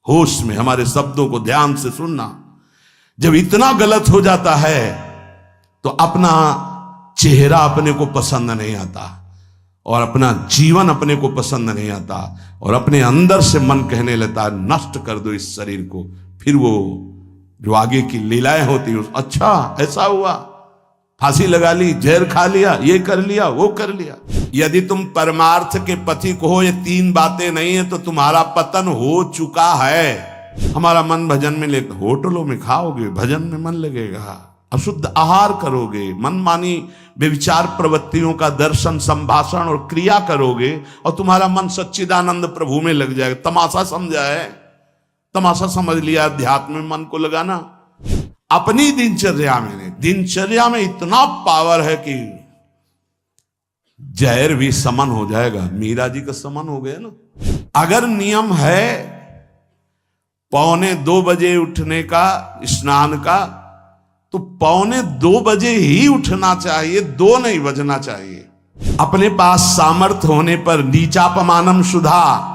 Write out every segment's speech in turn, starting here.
होश में हमारे शब्दों को ध्यान से सुनना। जब इतना गलत हो जाता है तो अपना चेहरा अपने को पसंद नहीं आता और अपना जीवन अपने को पसंद नहीं आता और अपने अंदर से मन कहने लगता है नष्ट कर दो इस शरीर को। फिर वो जो आगे की लीलाएं होती है, अच्छा ऐसा हुआ, फांसी लगा ली, जहर खा लिया, ये कर लिया, वो कर लिया। यदि तुम परमार्थ के पथिक हो, ये तीन बातें नहीं है तो तुम्हारा पतन हो चुका है। हमारा मन भजन में ले, होटलों में खाओगे, भजन में मन लगेगा, अशुद्ध आहार करोगे, मनमानी व्यभिचार प्रवृत्तियों का दर्शन, संभाषण और क्रिया करोगे और तुम्हारा मन सच्चिदानंद प्रभु में लग जाएगा। तमाशा समझा है, तमाशा समझ लिया अध्यात्म में मन को लगाना। अपनी दिनचर्या में इतना पावर है कि जहर भी समन हो जाएगा। मीरा जी का समन हो गया ना। अगर नियम है 1:45 बजे उठने का, स्नान का, तो 1:45 बजे ही उठना चाहिए, 2 नहीं बजना चाहिए। अपने पास सामर्थ्य होने पर नीचापमानम सुधा,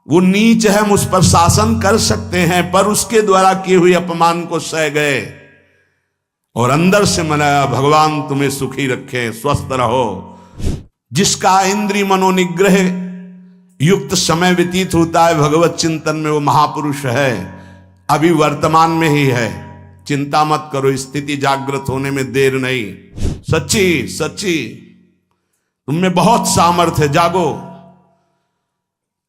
वो नीच है, हम उस पर शासन कर सकते हैं, पर उसके द्वारा किए हुए अपमान को सह गए और अंदर से मनाया भगवान तुम्हें सुखी रखे, स्वस्थ रहो। जिसका इंद्रिय मनोनिग्रह युक्त समय व्यतीत होता है भगवत चिंतन में, वो महापुरुष है। अभी वर्तमान में ही है, चिंता मत करो, स्थिति जागृत होने में देर नहीं। सच्ची तुममें बहुत सामर्थ्य है, जागो।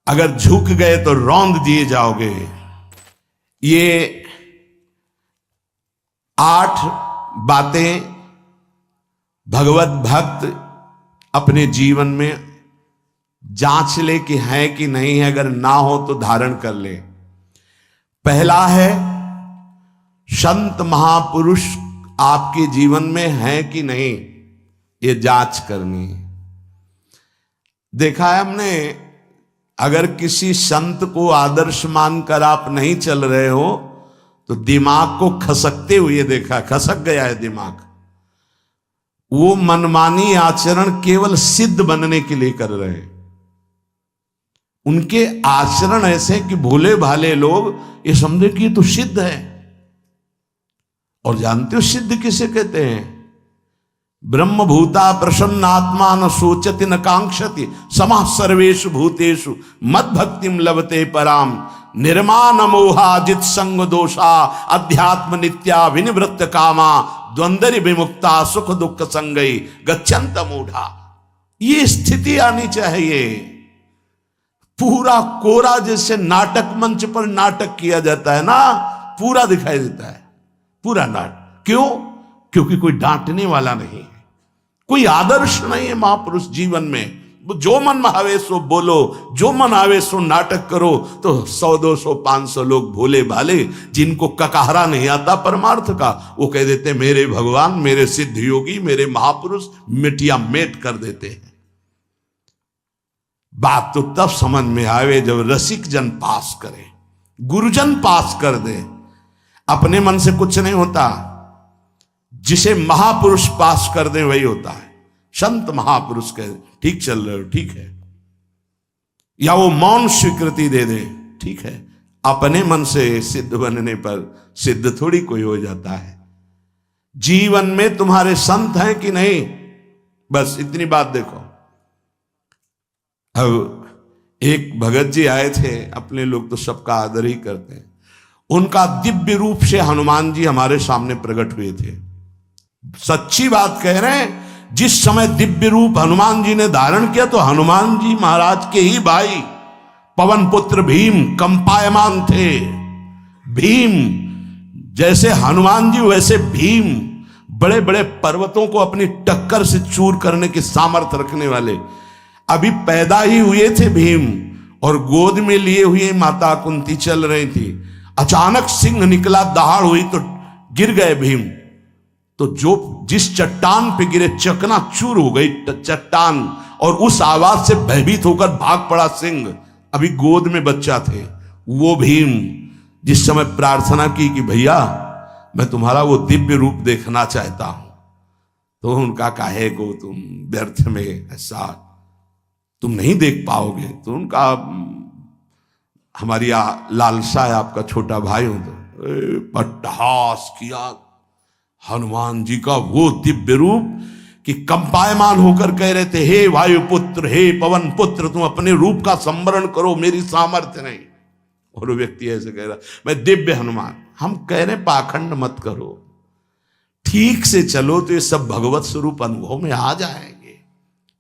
अगर झुक गए तो रौंद दिए जाओगे। ये 8 बातें भगवत भक्त अपने जीवन में जांच ले कि है कि नहीं है, अगर ना हो तो धारण कर ले। पहला है, संत महापुरुष आपके जीवन में है कि नहीं, ये जांच करनी है। देखा है हमने, अगर किसी संत को आदर्श मानकर आप नहीं चल रहे हो तो दिमाग को खसकते हुए देखा, खसक गया है दिमाग। वो मनमानी आचरण केवल सिद्ध बनने के लिए कर रहे हैं। उनके आचरण ऐसे कि भोले भाले लोग ये समझे कि ये तो सिद्ध है। और जानते हो सिद्ध किसे कहते हैं? ब्रह्म भूता प्रसन्नात्मा न सोचति न कांक्षति समः सर्वेषु भूतेषु मद भक्तिम लभते पराम निर्माण मोहाजित संग दोषा अध्यात्म नित्या विनिवृत्त कामा द्वंद्व विमुक्ता सुख दुख संगई गच्छन्त मूढ़ा। ये स्थिति आनी चाहिए। पूरा कोरा, जैसे नाटक मंच पर नाटक किया जाता है ना, पूरा दिखाई देता है, पूरा नाटक। क्यों? क्योंकि कोई डांटने वाला नहीं है, कोई आदर्श नहीं है महापुरुष जीवन में। जो मन में आवे सो बोलो, जो मन आवे सो नाटक करो, तो 100 200 500 लोग भोले भाले जिनको ककाहरा नहीं आता परमार्थ का, वो कह देते मेरे भगवान, मेरे सिद्ध योगी, मेरे महापुरुष मिटिया मेट कर देते हैं। बात तो तब समझ में आवे जब रसिक जन पास करे, गुरुजन पास कर दे। अपने मन से कुछ नहीं होता, जिसे महापुरुष पास कर दे वही होता है। संत महापुरुष कहे ठीक चल रहे हो, ठीक है, या वो मौन स्वीकृति दे दे, ठीक है। अपने मन से सिद्ध बनने पर सिद्ध थोड़ी कोई हो जाता है। जीवन में तुम्हारे संत हैं कि नहीं, बस इतनी बात देखो। अब एक भगत जी आए थे, अपने लोग तो सबका आदर ही करते हैं। उनका दिव्य रूप से हनुमान जी हमारे सामने प्रकट हुए थे। सच्ची बात कह रहे हैं, जिस समय दिव्य रूप हनुमान जी ने धारण किया तो हनुमान जी महाराज के ही भाई पवन पुत्र भीम कंपायमान थे। भीम जैसे हनुमान जी वैसे भीम, बड़े बड़े पर्वतों को अपनी टक्कर से चूर करने की सामर्थ्य रखने वाले। अभी पैदा ही हुए थे भीम और गोद में लिए हुए माता कुंती चल रही थी। अचानक सिंह निकला, दहाड़ हुई तो गिर गए भीम। तो जो जिस चट्टान पे गिरे चकना चूर हो गई चट्टान, और उस आवाज से भयभीत होकर भाग पड़ा सिंह। अभी गोद में बच्चा थे। वो भीम जिस समय प्रार्थना की कि भैया मैं तुम्हारा वो दिव्य रूप देखना चाहता हूं, तो उनका काहे को तुम व्यर्थ में ऐसा तुम नहीं देख पाओगे। तो उनका हमारी लालसा है आपका छोटा भाई हो तो पट्टहास किया हनुमान जी का वो दिव्य रूप कि कंपायमान होकर कह रहे थे, हे वायुपुत्र, हे पवन पुत्र, तुम अपने रूप का संवरण करो, मेरी सामर्थ्य नहीं। और वो व्यक्ति ऐसे कह रहा, मैं दिव्य हनुमान। हम कह रहे पाखंड मत करो, ठीक से चलो तो ये सब भगवत स्वरूप अनुभव में आ जाएंगे।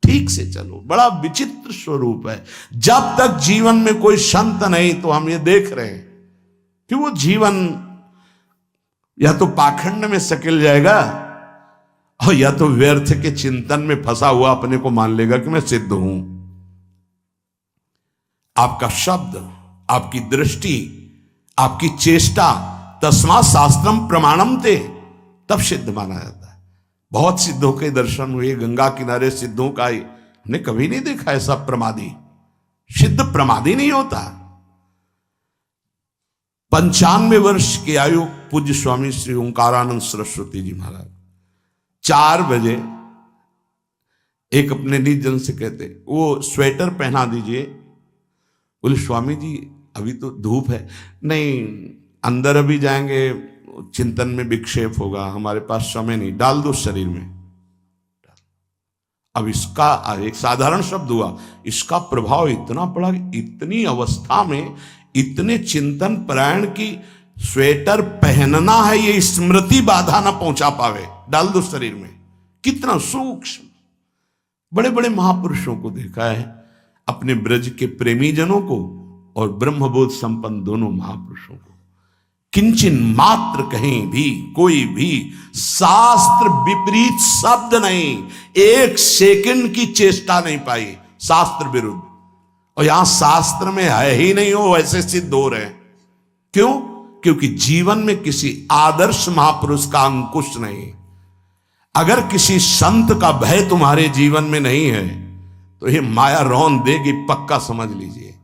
ठीक से चलो, बड़ा विचित्र स्वरूप है। जब तक जीवन में कोई संत नहीं तो हम ये देख रहे हैं कि वो जीवन या तो पाखंड में सकिल जाएगा और या तो व्यर्थ के चिंतन में फंसा हुआ अपने को मान लेगा कि मैं सिद्ध हूं। आपका शब्द, आपकी दृष्टि, आपकी चेष्टा, तस्मात् शास्त्रम प्रमाणम ते, तब सिद्ध माना जाता है। बहुत सिद्धों के दर्शन हुए, गंगा किनारे सिद्धों का हमने कभी नहीं देखा ऐसा प्रमादी। सिद्ध प्रमादी नहीं होता। 95 वर्ष की आयु पूज्य स्वामी श्री ओंकारानंद सरस्वती जी महाराज 4 बजे एक अपने निज जन से कहते, वो स्वेटर पहना दीजिए। बोले स्वामी जी अभी तो धूप है। नहीं, अंदर अभी जाएंगे, चिंतन में विक्षेप होगा, हमारे पास समय नहीं, डाल दो शरीर में। अब इसका एक साधारण शब्द हुआ, इसका प्रभाव इतना पड़ा कि इतनी अवस्था में इतने चिंतन परायण की स्वेटर पहनना है ये स्मृति बाधा ना पहुंचा पावे, डाल दो शरीर में। कितना सूक्ष्म। बड़े बड़े महापुरुषों को देखा है, अपने ब्रज के प्रेमी जनों को और ब्रह्मबोध संपन्न दोनों महापुरुषों को, किंचन मात्र कहीं भी कोई भी शास्त्र विपरीत शब्द नहीं, 1 सेकंड की चेष्टा नहीं पाई शास्त्र विरुद्ध। और यहां शास्त्र में है ही नहीं, हो ऐसे सिद्ध हो रहे हैं। क्यों? क्योंकि जीवन में किसी आदर्श महापुरुष का अंकुश नहीं। अगर किसी संत का भय तुम्हारे जीवन में नहीं है तो ये माया रौन देगी, पक्का समझ लीजिए।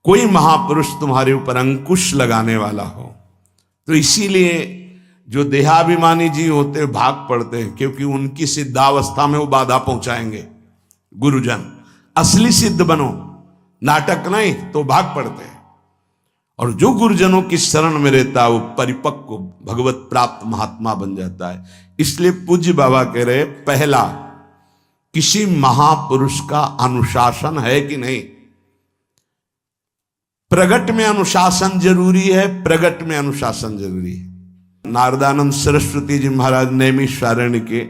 कोई महापुरुष तुम्हारे ऊपर अंकुश लगाने वाला हो तो इसीलिए जो देहाभिमानी जी होते हैं भाग पड़ते हैं, क्योंकि उनकी सिद्धावस्था में वो बाधा पहुंचाएंगे गुरुजन। असली सिद्ध बनो, नाटक नहीं, तो भाग पड़ते हैं। और जो गुरुजनों की शरण में रहता है वो परिपक्व भगवत प्राप्त महात्मा बन जाता है। इसलिए पूज्य बाबा कह रहे, पहला, किसी महापुरुष का अनुशासन है कि नहीं। प्रगट में अनुशासन जरूरी है, प्रगट में अनुशासन जरूरी है। नारदानंद सरस्वती जी महाराज नैमिषारण्य के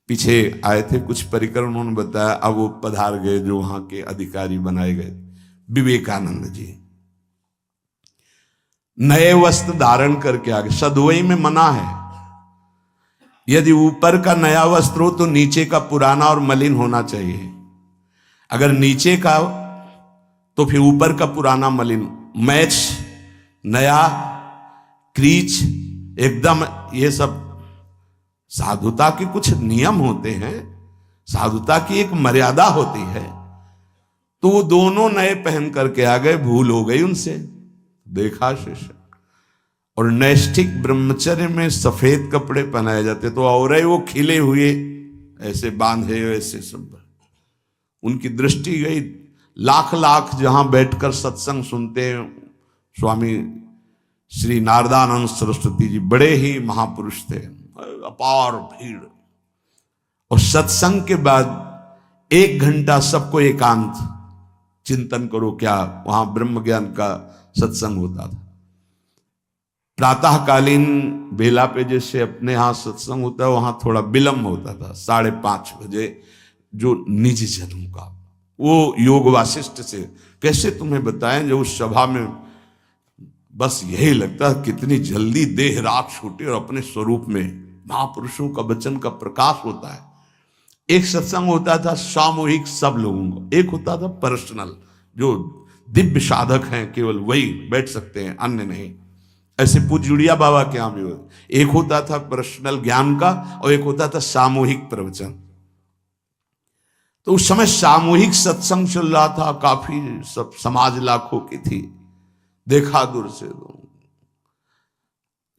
पीछे आए थे, कुछ परिकर उन्होंने बताया। अब वो पधार गए जो वहां के अधिकारी बनाए गए, विवेकानंद जी। नए वस्त्र धारण करके आ गए। सदुवई में मना है, यदि ऊपर का नया वस्त्र हो तो नीचे का पुराना और मलिन होना चाहिए। अगर नीचे का तो फिर ऊपर का पुराना मलिन, मैच नया, क्रीच एकदम, ये सब साधुता के कुछ नियम होते हैं, साधुता की एक मर्यादा होती है। तो वो दोनों नए पहन करके आ गए, भूल हो गई उनसे, देखा शिष्य। और नैष्ठिक ब्रह्मचर्य में सफेद कपड़े पहनाए जाते, तो और वो खिले हुए ऐसे बांधे, ऐसे सब। उनकी दृष्टि गई। लाख लाख जहां बैठकर सत्संग सुनते हैं स्वामी श्री नारदानंद सरस्वती जी, बड़े ही महापुरुष थे, अपार भीड़। और सत्संग के बाद 1 घंटा सबको एकांत चिंतन करो। क्या वहां ब्रह्म ज्ञान का सत्संग होता था। प्रातःकालीन बेला पे जैसे अपने यहां सत्संग होता है, वहां थोड़ा विलंब होता था, 5:30 बजे। जो निज जनों का वो योग वासिष्ठ से कैसे तुम्हें बताएं, जो उस सभा में बस यही लगता है कितनी जल्दी देह राख छूटे और अपने स्वरूप में महापुरुषों का वचन का प्रकाश होता है। एक सत्संग होता था सामूहिक सब लोगों को, एक होता था पर्सनल, जो दिव्य साधक हैं केवल वही बैठ सकते हैं, अन्य नहीं। ऐसे पूज्य बाबा के यहां भी एक होता था पर्सनल ज्ञान का और एक होता था सामूहिक प्रवचन। तो उस समय सामूहिक सत्संग चल रहा था, काफी सब समाज लाखों की थी। देखा दूर से,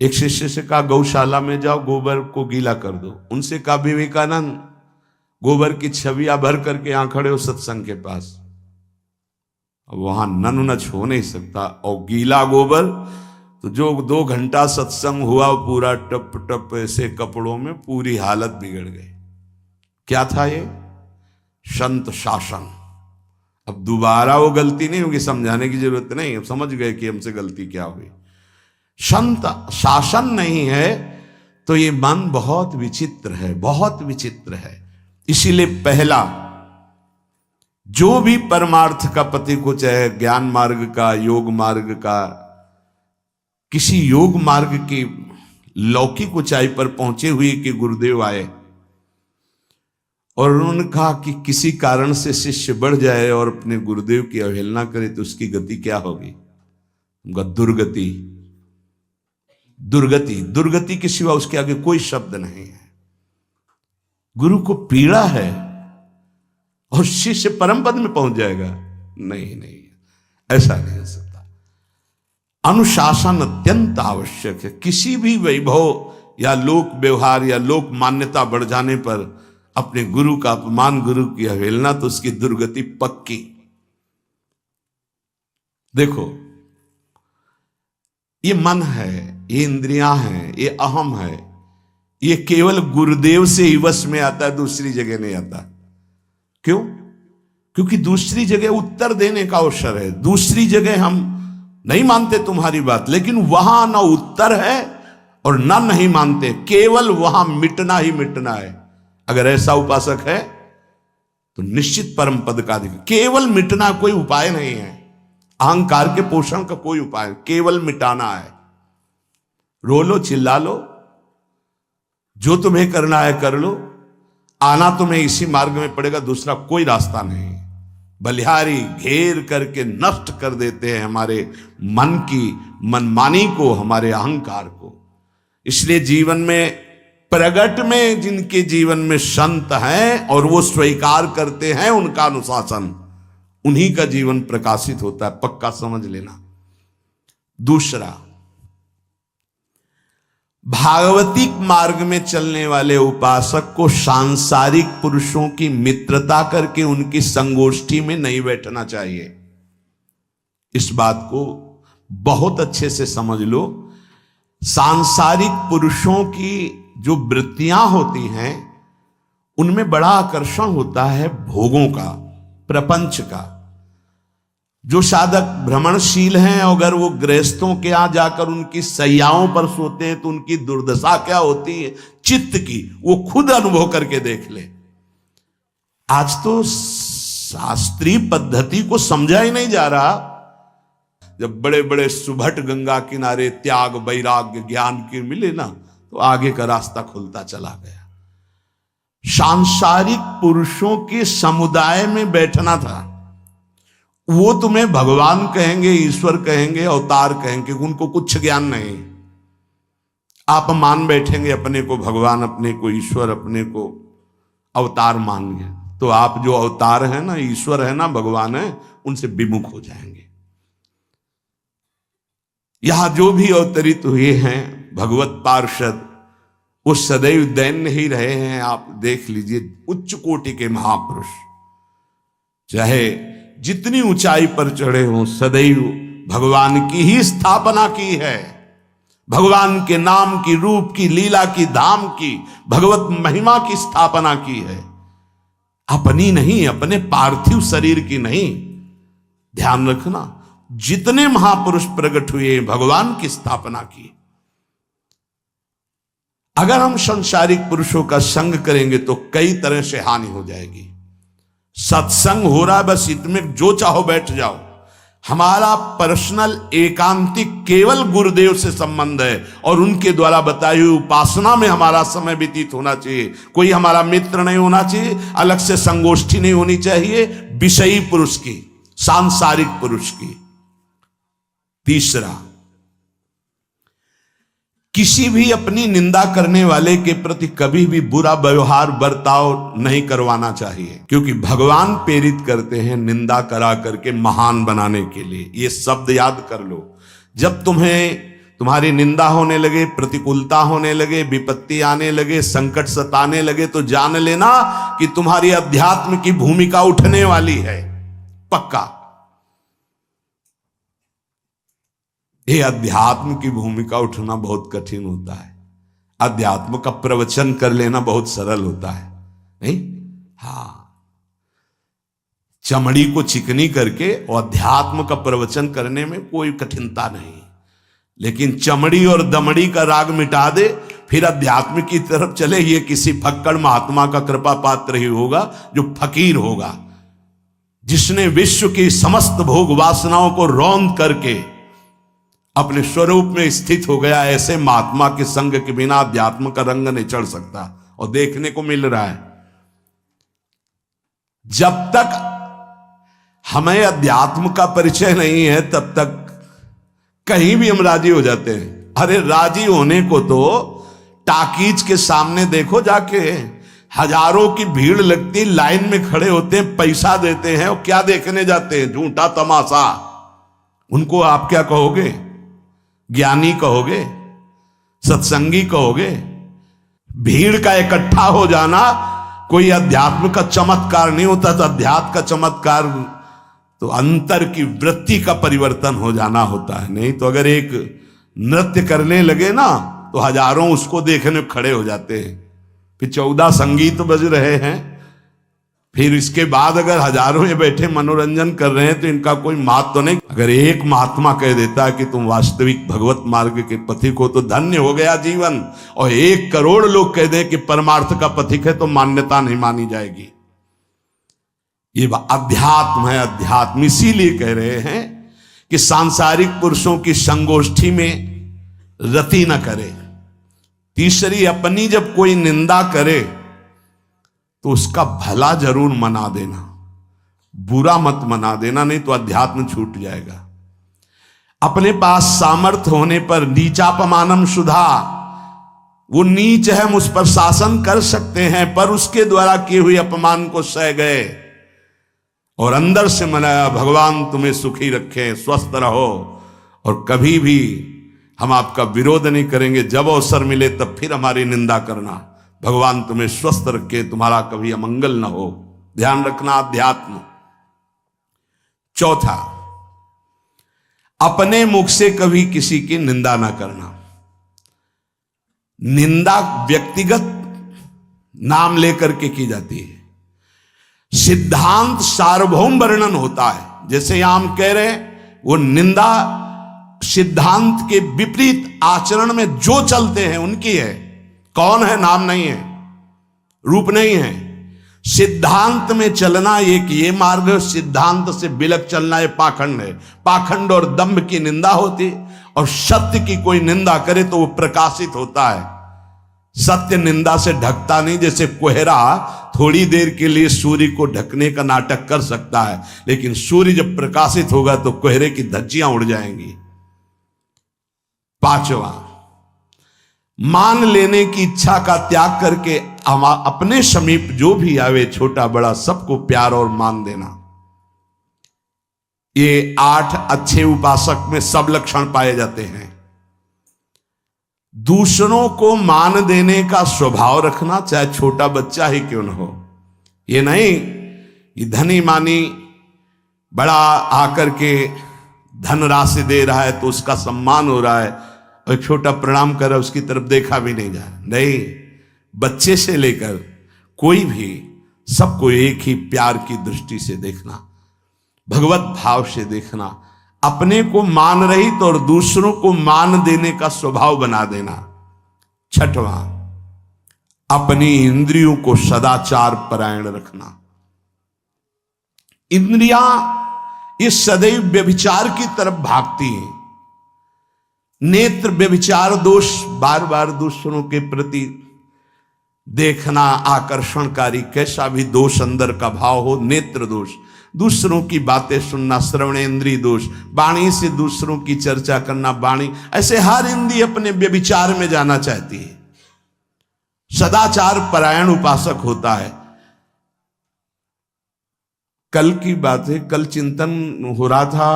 एक शिष्य से कहा गौशाला में जाओ, गोबर को गीला कर दो। उनसे कहा विवेकानंद गोबर की छवियां भर करके यहां खड़े हो सत्संग के पास। वहां नन नच हो नहीं सकता। और गीला गोबर तो जो 2 घंटा सत्संग हुआ पूरा टप टप ऐसे कपड़ों में पूरी हालत बिगड़ गई। क्या था ये? संत शासन। अब दोबारा वो गलती नहीं होगी, समझाने की जरूरत नहीं, अब समझ गए कि हमसे गलती क्या हुई। संत शासन नहीं है तो ये मन बहुत विचित्र है, बहुत विचित्र है। इसीलिए पहला जो भी परमार्थ का पति को, चाहे ज्ञान मार्ग का, योग मार्ग का, किसी योग मार्ग की लौकिक ऊंचाई पर पहुंचे हुए कि गुरुदेव आए और उन्होंने कहा कि किसी कारण से शिष्य बढ़ जाए और अपने गुरुदेव की अवहेलना करे तो उसकी गति क्या होगी? उनका दुर्गति। दुर्गति, दुर्गति के सिवा उसके आगे कोई शब्द नहीं है। गुरु को पीड़ा है और शिष्य परम पद में पहुंच जाएगा? नहीं नहीं, ऐसा नहीं हो सकता। अनुशासन अत्यंत आवश्यक है। किसी भी वैभव या लोक व्यवहार या लोक मान्यता बढ़ जाने पर अपने गुरु का अपमान, गुरु की अवहेलना, तो उसकी दुर्गति पक्की। देखो, ये मन है, ये इंद्रियां हैं, ये अहम है, ये केवल गुरुदेव से ही वश में आता है, दूसरी जगह नहीं आता। क्यों? क्योंकि दूसरी जगह उत्तर देने का अवसर है। दूसरी जगह हम नहीं मानते तुम्हारी बात, लेकिन वहां ना उत्तर है और ना नहीं मानते, केवल वहां मिटना ही मिटना है। अगर ऐसा उपासक है तो निश्चित परम पद का अधिकार। केवल मिटना कोई उपाय नहीं है, अहंकार के पोषण का कोई उपाय, केवल मिटाना है। रो लो, चिल्ला लो, जो तुम्हें करना है कर लो, आना तुम्हें इसी मार्ग में पड़ेगा, दूसरा कोई रास्ता नहीं। बलिहारी घेर करके नष्ट कर देते हैं हमारे मन की मनमानी को, हमारे अहंकार को। इसलिए जीवन में प्रगट में जिनके जीवन में संत हैं और वो स्वीकार करते हैं उनका अनुशासन, उन्हीं का जीवन प्रकाशित होता है, पक्का समझ लेना। दूसरा, भागवतिक मार्ग में चलने वाले उपासक को सांसारिक पुरुषों की मित्रता करके उनकी संगोष्ठी में नहीं बैठना चाहिए। इस बात को बहुत अच्छे से समझ लो। सांसारिक पुरुषों की जो वृत्तियां होती हैं उनमें बड़ा आकर्षण होता है भोगों का, प्रपंच का। जो साधक भ्रमणशील हैं, अगर वो गृहस्थों के यहां जाकर उनकी सैयाओं पर सोते हैं तो उनकी दुर्दशा क्या होती है चित्त की, वो खुद अनुभव करके देख ले। आज तो शास्त्रीय पद्धति को समझा ही नहीं जा रहा। जब बड़े बड़े सुभट गंगा किनारे त्याग, वैराग्य, ज्ञान की मिले ना, तो आगे का रास्ता खुलता चला गया। सांसारिक पुरुषों के समुदाय में बैठना था। वो तुम्हें भगवान कहेंगे, ईश्वर कहेंगे, अवतार कहेंगे, उनको कुछ ज्ञान नहीं। आप मान बैठेंगे अपने को भगवान, अपने को ईश्वर, अपने को अवतार मानिए, तो आप जो अवतार है ना, ईश्वर है ना, भगवान है, उनसे विमुख हो जाएंगे। यहां जो भी अवतरित हुए हैं भगवत पार्षद, वो सदैव दैन्य ही रहे हैं। आप देख लीजिए, उच्च कोटि के महापुरुष चाहे जितनी ऊंचाई पर चढ़े हों, सदैव भगवान की ही स्थापना की है। भगवान के नाम की, रूप की, लीला की, धाम की, भगवत महिमा की स्थापना की है, अपनी नहीं, अपने पार्थिव शरीर की नहीं। ध्यान रखना, जितने महापुरुष प्रकट हुए भगवान की स्थापना की। अगर हम संसारिक पुरुषों का संग करेंगे तो कई तरह से हानि हो जाएगी। सत्संग हो रहा है, बस इतने जो चाहो बैठ जाओ। हमारा पर्सनल एकांतिक केवल गुरुदेव से संबंध है और उनके द्वारा बताई हुई उपासना में हमारा समय व्यतीत होना चाहिए। कोई हमारा मित्र नहीं होना चाहिए, अलग से संगोष्ठी नहीं होनी चाहिए विषयी पुरुष की, सांसारिक पुरुष की। तीसरा, किसी भी अपनी निंदा करने वाले के प्रति कभी भी बुरा व्यवहार बर्ताव नहीं करवाना चाहिए, क्योंकि भगवान प्रेरित करते हैं निंदा करा करके महान बनाने के लिए। ये शब्द याद कर लो। जब तुम्हारी निंदा होने लगे, प्रतिकूलता होने लगे, विपत्ति आने लगे, संकट सताने लगे, तो जान लेना कि तुम्हारी अध्यात्म की भूमिका उठने वाली है, पक्का। ये अध्यात्म की भूमिका उठना बहुत कठिन होता है। अध्यात्म का प्रवचन कर लेना बहुत सरल होता है, नहीं? हाँ, चमड़ी को चिकनी करके और अध्यात्म का प्रवचन करने में कोई कठिनता नहीं, लेकिन चमड़ी और दमड़ी का राग मिटा दे फिर अध्यात्म की तरफ चले, ये किसी फक्कड़ महात्मा का कृपा पात्र ही होगा जो फकीर होगा, जिसने विश्व की समस्त भोग वासनाओं को रौंद करके अपने स्वरूप में स्थित हो गया। ऐसे महात्मा के संग के बिना अध्यात्म का रंग नहीं चढ़ सकता, और देखने को मिल रहा है। जब तक हमें अध्यात्म का परिचय नहीं है तब तक कहीं भी हम राजी हो जाते हैं। अरे राजी होने को तो टाकीज के सामने देखो जाके, हजारों की भीड़ लगती, लाइन में खड़े होते हैं, पैसा देते हैं, और क्या देखने जाते हैं? झूठा तमाशा। उनको आप क्या कहोगे? ज्ञानी कहोगे? सत्संगी कहोगे? भीड़ का इकट्ठा हो जाना कोई अध्यात्म का चमत्कार नहीं होता। तो अध्यात्म का चमत्कार तो अंतर की वृत्ति का परिवर्तन हो जाना होता है। नहीं तो अगर एक नृत्य करने लगे ना तो हजारों उसको देखने खड़े हो जाते हैं। फिर 14 संगीत बज रहे हैं, फिर इसके बाद अगर हजारों ये बैठे मनोरंजन कर रहे हैं तो इनका कोई महत्व तो नहीं। अगर एक महात्मा कह देता है कि तुम वास्तविक भगवत मार्ग के पथिक हो तो धन्य हो गया जीवन, और 1 करोड़ लोग कह दें कि परमार्थ का पथिक है तो मान्यता नहीं मानी जाएगी। ये अध्यात्म है। अध्यात्म इसीलिए कह रहे हैं कि सांसारिक पुरुषों की संगोष्ठी में रति न करे। तीसरी, अपनी जब कोई निंदा करे तो उसका भला जरूर मना देना, बुरा मत मना देना, नहीं तो अध्यात्म छूट जाएगा। अपने पास सामर्थ्य होने पर नीचापमानम सुधा, वो नीच है, हम उस पर शासन कर सकते हैं, पर उसके द्वारा किए हुए अपमान को सह गए और अंदर से मनाया, भगवान तुम्हें सुखी रखे, स्वस्थ रहो, और कभी भी हम आपका विरोध नहीं करेंगे। जब अवसर मिले तब फिर हमारी निंदा करना, भगवान तुम्हें स्वस्थ रखे, तुम्हारा कभी अमंगल न हो। ध्यान रखना अध्यात्म। चौथा, अपने मुख से कभी किसी की निंदा ना करना। निंदा व्यक्तिगत नाम लेकर के की जाती है, सिद्धांत सार्वभौम वर्णन होता है। जैसे यहां हम कह रहे हैं, वो निंदा सिद्धांत के विपरीत आचरण में जो चलते हैं उनकी है। कौन है? नाम नहीं है, रूप नहीं है। सिद्धांत में चलना एक ये मार्ग, सिद्धांत से बिलक चलना ये पाखंड है। पाखंड और दंभ की निंदा होती, और सत्य की कोई निंदा करे तो वो प्रकाशित होता है। सत्य निंदा से ढकता नहीं। जैसे कोहरा थोड़ी देर के लिए सूर्य को ढकने का नाटक कर सकता है, लेकिन सूर्य जब प्रकाशित होगा तो कोहरे की धज्जियां उड़ जाएंगी। 5वां, मान लेने की इच्छा का त्याग करके अपने समीप जो भी आवे, छोटा बड़ा सबको प्यार और मान देना। ये 8 अच्छे उपासक में सब लक्षण पाए जाते हैं। दूसरों को मान देने का स्वभाव रखना, चाहे छोटा बच्चा ही क्यों न हो। ये नहीं कि धनी मानी बड़ा आकर के धन राशि दे रहा है तो उसका सम्मान हो रहा है, और छोटा प्रणाम कर रहा है उसकी तरफ देखा भी नहीं जा रहा। नहीं, बच्चे से लेकर कोई भी सबको एक ही प्यार की दृष्टि से देखना, भगवत भाव से देखना, अपने को मान रहित और दूसरों को मान देने का स्वभाव बना देना। 6वां, अपनी इंद्रियों को सदाचार परायण रखना। इंद्रियां इस सदैव व्यभिचार की तरफ भागती हैं। नेत्र व्यभिचार दोष, बार बार दूसरों के प्रति देखना आकर्षणकारी, कैसा भी दोष अंदर का भाव हो, नेत्र दोष। दूसरों की बातें सुनना, श्रवणेन्द्रिय दोष। वाणी से दूसरों की चर्चा करना, वाणी, ऐसे हर इंद्रिय अपने व्यभिचार में जाना चाहती है। सदाचार परायण उपासक होता है। कल की बात है, कल चिंतन हो रहा था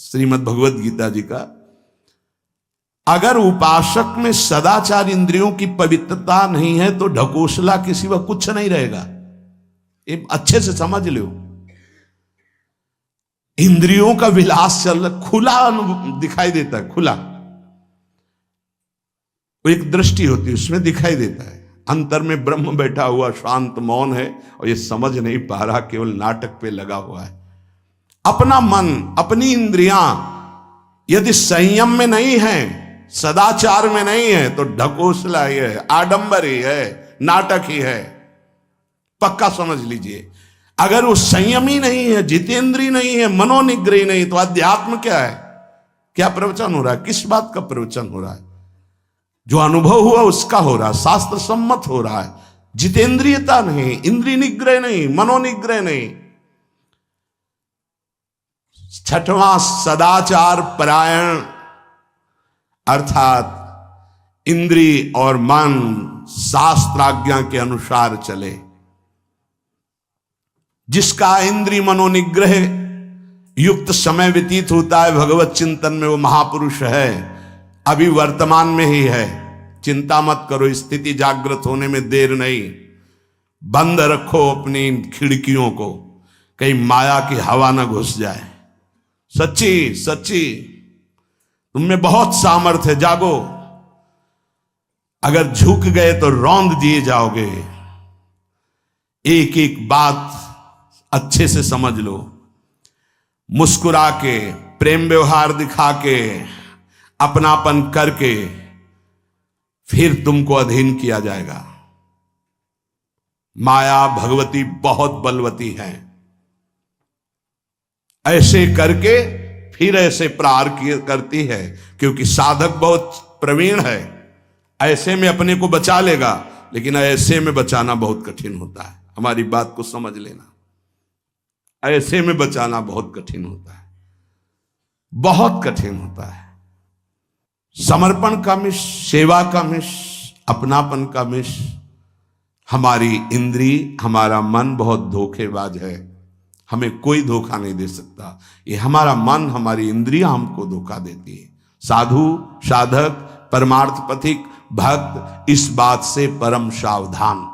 श्रीमद् भगवत गीता जी का। अगर उपासक में सदाचार इंद्रियों की पवित्रता नहीं है तो ढकोसला के सिवा कुछ नहीं रहेगा। ये अच्छे से समझ लो। इंद्रियों का विलास चल रहा, खुला दिखाई देता है, खुला एक दृष्टि होती है उसमें दिखाई देता है। अंतर में ब्रह्म बैठा हुआ शांत मौन है और ये समझ नहीं पा रहा, केवल नाटक पे लगा हुआ है। अपना मन, अपनी इंद्रियां यदि संयम में नहीं है, सदाचार में नहीं है, तो ढकोसला ही है, आडंबर ही है, नाटक ही है, पक्का समझ लीजिए। अगर वो संयमी नहीं है, जितेंद्रीय नहीं है, मनोनिग्रही नहीं, तो अध्यात्म क्या है? क्या प्रवचन हो रहा है? किस बात का प्रवचन हो रहा है? जो अनुभव हुआ उसका हो रहा है, शास्त्र सम्मत हो रहा है। जितेंद्रियता नहीं, इंद्रिय निग्रह नहीं, मनोनिग्रह नहीं। छठवां सदाचार परायण, अर्थात इंद्रिय और मन शास्त्राज्ञा के अनुसार चले। जिसका इंद्रिय मनोनिग्रह युक्त समय व्यतीत होता है भगवत चिंतन में, वो महापुरुष है। अभी वर्तमान में ही है, चिंता मत करो, स्थिति जागृत होने में देर नहीं। बंद रखो अपनी खिड़कियों को, कहीं माया की हवा ना घुस जाए। सच्ची सच्ची तुम में बहुत सामर्थ्य है, जागो। अगर झुक गए तो रौंद दिए जाओगे। एक एक बात अच्छे से समझ लो। मुस्कुरा के, प्रेम व्यवहार दिखा के, अपनापन करके फिर तुमको अधीन किया जाएगा। माया भगवती बहुत बलवती है, ऐसे करके फिर ऐसे प्रहार करती है, क्योंकि साधक बहुत प्रवीण है। ऐसे में अपने को बचा लेगा, लेकिन ऐसे में बचाना बहुत कठिन होता है। हमारी बात को समझ लेना, ऐसे में बचाना बहुत कठिन होता है, बहुत कठिन होता है। समर्पण का मिश, सेवा का मिश, अपनापन का मिश। हमारी इंद्री, हमारा मन बहुत धोखेबाज है, हमें कोई धोखा नहीं दे सकता। ये हमारा मन, हमारी इंद्रियां हमको धोखा देती है। साधु, साधक, परमार्थ पथिक, भक्त इस बात से परम सावधान।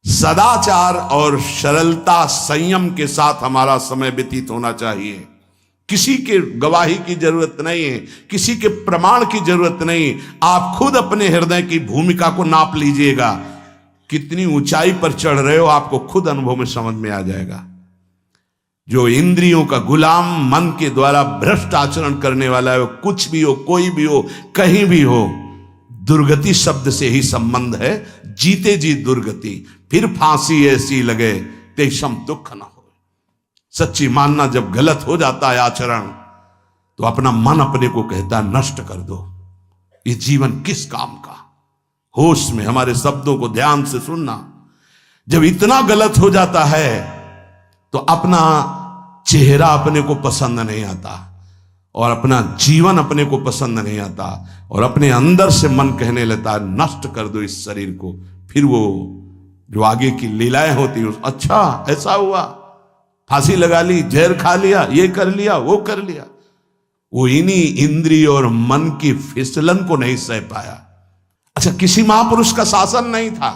सदाचार और सरलता, संयम के साथ हमारा समय व्यतीत होना चाहिए। किसी के गवाही की जरूरत नहीं है, किसी के प्रमाण की जरूरत नहीं। आप खुद अपने हृदय की भूमिका को नाप लीजिएगा, कितनी ऊंचाई पर चढ़ रहे हो आपको खुद अनुभव में समझ में आ जाएगा। जो इंद्रियों का गुलाम, मन के द्वारा भ्रष्ट आचरण करने वाला है, वो कुछ भी हो, कोई भी हो, कहीं भी हो, दुर्गति शब्द से ही संबंध है। जीते जी दुर्गति, फिर फांसी ऐसी लगे तेषम दुख न हो। सच्ची मानना, जब गलत हो जाता है आचरण, तो अपना मन अपने को कहता है नष्ट कर दो, ये जीवन किस काम का। होश में हमारे शब्दों को ध्यान से सुनना। जब इतना गलत हो जाता है तो अपना चेहरा अपने को पसंद नहीं आता, और अपना जीवन अपने को पसंद नहीं आता, और अपने अंदर से मन कहने लगता है नष्ट कर दो इस शरीर को। फिर वो जो आगे की लीलाएं होती, अच्छा ऐसा हुआ, फांसी लगा ली, जहर खा लिया, ये कर लिया, वो कर लिया। वो इन्हीं इंद्रिय और मन की फिसलन को नहीं सह पाया। अच्छा, किसी महापुरुष का शासन नहीं था,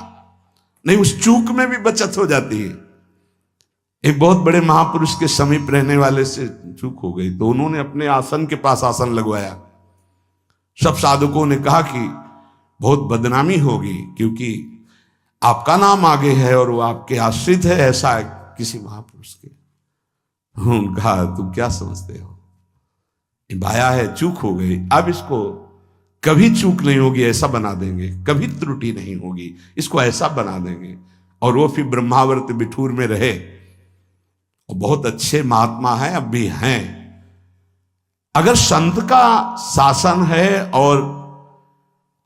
नहीं, उस चूक में भी बचत हो जाती है। एक बहुत बड़े महापुरुष के समीप रहने वाले से चूक हो गई, तो उन्होंने अपने आसन के पास आसन लगवाया। सब साधुकों ने कहा कि बहुत बदनामी होगी, क्योंकि आपका नाम आगे है और वो आपके आश्रित है, ऐसा है किसी महापुरुष के। उन्होंने कहा तुम क्या समझते हो, ये बाया है, चूक हो गई, अब इसको कभी चूक नहीं होगी ऐसा बना देंगे, कभी त्रुटि नहीं होगी, इसको ऐसा बना देंगे। और वो फिर ब्रह्मावर्त बिठूर में रहे, और बहुत अच्छे महात्मा हैं, अब भी हैं। अगर संत का शासन है और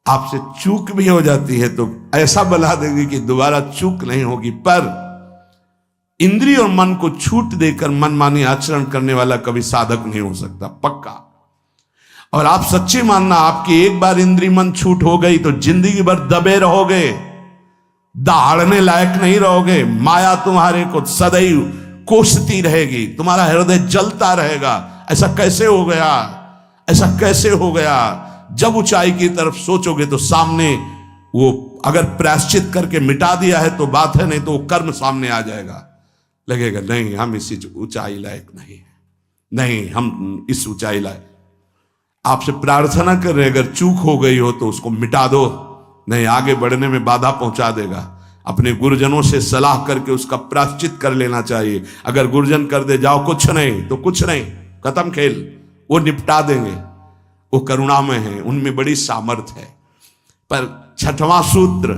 आपसे चूक भी हो जाती है तो ऐसा बना देंगे कि दोबारा चूक नहीं होगी। पर इंद्रिय और मन को छूट देकर मनमानी आचरण करने वाला कभी साधक नहीं हो सकता, पक्का। और आप सच्ची मानना, आपकी एक बार इंद्रिय मन छूट हो गई तो जिंदगी भर दबे रहोगे, दहाड़ने लायक नहीं रहोगे। माया तुम्हारे को सदैव कोसती रहेगी, तुम्हारा हृदय जलता रहेगा। ऐसा कैसे हो गया, ऐसा कैसे हो गया। जब ऊंचाई की तरफ सोचोगे तो सामने वो अगर प्रायश्चित करके मिटा दिया है तो बात है, नहीं तो वो कर्म सामने आ जाएगा। लगेगा नहीं हम इस ऊंचाई लायक नहीं है, नहीं हम इस ऊंचाई लायक। आपसे प्रार्थना कर रहे, अगर चूक हो गई हो तो उसको मिटा दो, नहीं आगे बढ़ने में बाधा पहुंचा देगा। अपने गुरुजनों से सलाह करके उसका प्रायश्चित कर लेना चाहिए। अगर गुरुजन कर दे जाओ कुछ नहीं तो कुछ नहीं, खत्म खेल, वो निपटा देंगे, वो करुणामय है, उनमें बड़ी सामर्थ्य है। पर छठवां सूत्र,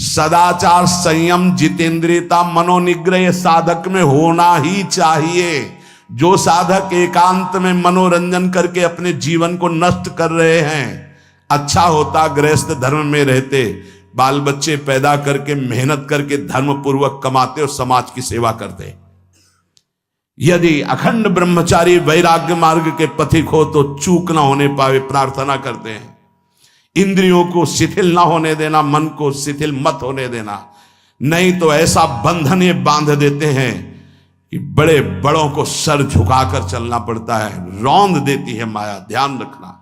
सदाचार संयम जितेंद्रियता मनोनिग्रह साधक में होना ही चाहिए। जो साधक एकांत में मनोरंजन करके अपने जीवन को नष्ट कर रहे हैं, अच्छा होता गृहस्थ धर्म में रहते, बाल बच्चे पैदा करके मेहनत करके धर्म पूर्वक कमाते और समाज की सेवा करते। यदि अखंड ब्रह्मचारी वैराग्य मार्ग के पथिक हो तो चूक ना होने पावे प्रार्थना करते हैं। इंद्रियों को शिथिल ना होने देना, मन को शिथिल मत होने देना, नहीं तो ऐसा बंधन ये बांध देते हैं कि बड़े बड़ों को सर झुकाकर चलना पड़ता है, रौंद देती है माया। ध्यान रखना,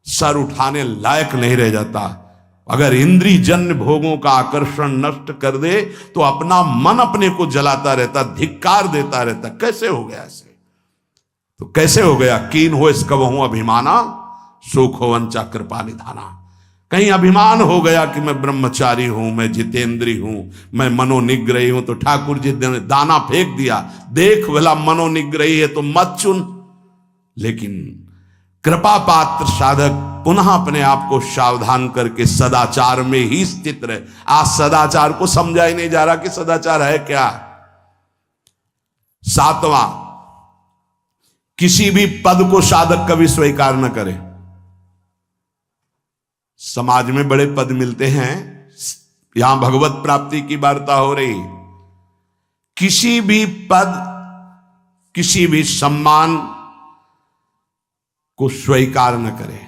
सर उठाने लायक नहीं रह जाता। अगर इंद्रिय जन्य भोगों का आकर्षण नष्ट कर दे तो अपना मन अपने को जलाता रहता, धिक्कार देता रहता। कैसे हो गया ऐसे? तो कैसे हो गया? कीन हो इसकबहु अभिमाना, सुख हो वंचा कृपा निधाना। कहीं अभिमान हो गया कि मैं ब्रह्मचारी हूं, मैं जितेंद्री हूं, मैं मनोनिग्रही हूं, तो ठाकुर जी ने दाना फेंक दिया, देख भला मनोनिग्रही है तो मत चुन। लेकिन कृपा पात्र साधक पुनः अपने आप को सावधान करके सदाचार में ही स्थित रहे। आज सदाचार को समझा ही नहीं जा रहा कि सदाचार है क्या। सातवां, किसी भी पद को साधक कभी स्वीकार न करे। समाज में बड़े पद मिलते हैं, यहां भगवत प्राप्ति की वार्ता हो रही। किसी भी पद, किसी भी सम्मान को स्वीकार न करें।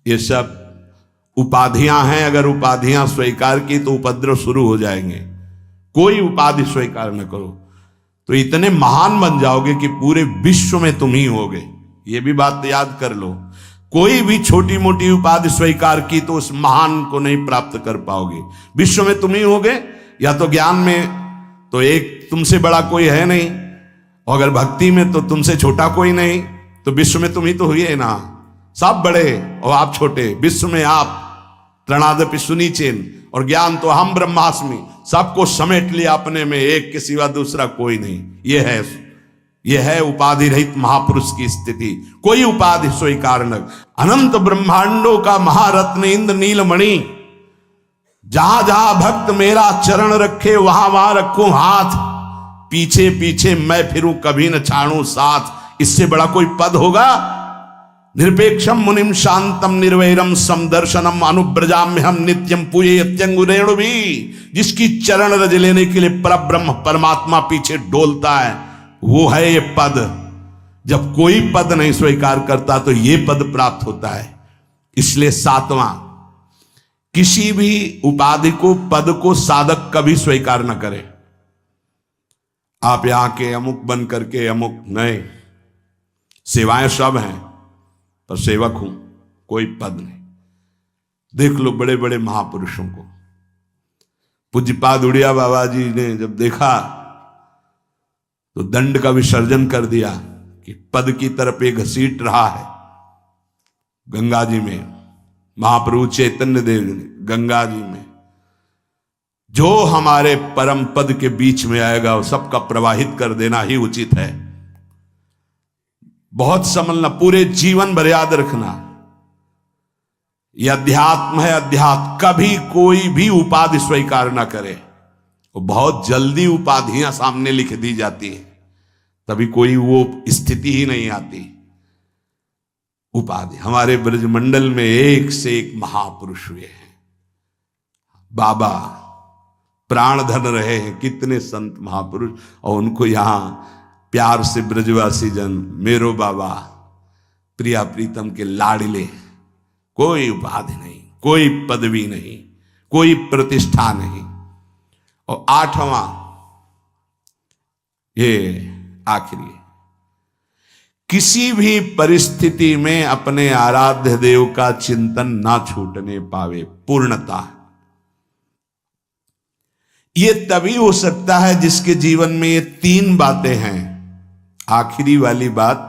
ये सब उपाधियां हैं, अगर उपाधियां स्वीकार की तो उपद्रव शुरू हो जाएंगे। कोई उपाधि स्वीकार न करो तो इतने महान बन जाओगे कि पूरे विश्व में तुम ही होगे। ये भी बात याद कर लो, कोई भी छोटी मोटी उपाधि स्वीकार की तो उस महान को नहीं प्राप्त कर पाओगे। विश्व में तुम ही होगे, या तो ज्ञान में तो एक तुमसे बड़ा कोई है नहीं, और अगर भक्ति में तो तुमसे छोटा कोई नहीं, तो विश्व में तुम ही तो हुए ना। सब बड़े और आप छोटे, विश्व में आप त्रणादपि सुनीचेन, और ज्ञान तो हम ब्रह्मास्मि, सबको समेट लिया अपने में, एक के सिवा दूसरा कोई नहीं। यह है उपाधि रहित महापुरुष की स्थिति। कोई उपाधि स्वीकार न। अनंत ब्रह्मांडों का महारत्न इंद्र नीलमणि, जहां जहां भक्त मेरा चरण रखे वहां वहां रखूं हाथ, पीछे पीछे मैं फिरूं कभी न छाड़ूं साथ। इससे बड़ा कोई पद होगा? निरपेक्षम मुनिम शांतम निर्वैरम समदर्शनम अनुब्रजाम्य हम नित्यम पूजे यत्यंगुरेणु भी। जिसकी चरण रज लेने के लिए परब्रह्म परमात्मा पीछे डोलता है, वो है ये पद। जब कोई पद नहीं स्वीकार करता तो ये पद प्राप्त होता है। इसलिए सातवां, किसी भी उपाधि को, पद को साधक कभी स्वीकार न करे। आप यहां के अमुक बन करके अमुक नहीं, सेवाएं सब हैं पर सेवक हूं, कोई पद नहीं। देख लो बड़े बड़े महापुरुषों को। पूज्यपाद उड़िया बाबा जी ने जब देखा तो दंड का विसर्जन कर दिया कि पद की तरफ एक घसीट रहा है। गंगा जी में महाप्रभु चैतन्य देव ने गंगा जी में जो हमारे परम पद के बीच में आएगा वो सबका प्रवाहित कर देना ही उचित है। बहुत समझना, पूरे जीवन भर याद रखना, यह अध्यात्म है। अध्यात्म कभी कोई भी उपाधि स्वीकार ना करे। वो बहुत जल्दी उपाधियां सामने लिख दी जाती हैं, तभी कोई वो स्थिति ही नहीं आती। उपाधि, हमारे ब्रजमंडल में एक से एक महापुरुष हुए हैं। बाबा प्राण धन रहे हैं, कितने संत महापुरुष, और उनको यहां प्यार से ब्रजवासी जन मेरो बाबा प्रिया प्रीतम के लाडले। कोई उपाधि नहीं, कोई पदवी नहीं, कोई प्रतिष्ठा नहीं। और आठवां, ये आखिरी, किसी भी परिस्थिति में अपने आराध्य देव का चिंतन ना छूटने पावे। पूर्णता, ये तभी हो सकता है जिसके जीवन में ये तीन बातें हैं। आखिरी वाली बात,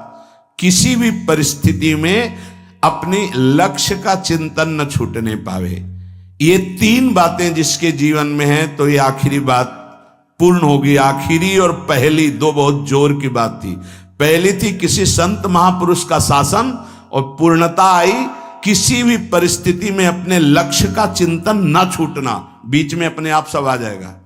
किसी भी परिस्थिति में अपने लक्ष्य का चिंतन न छूटने पावे। ये तीन बातें जिसके जीवन में हैं तो ये आखिरी बात पूर्ण होगी। आखिरी और पहली दो बहुत जोर की बात थी। पहली थी किसी संत महापुरुष का शासन, और पूर्णता आई किसी भी परिस्थिति में अपने लक्ष्य का चिंतन न छूटना। बीच में अपने आप सब आ जाएगा।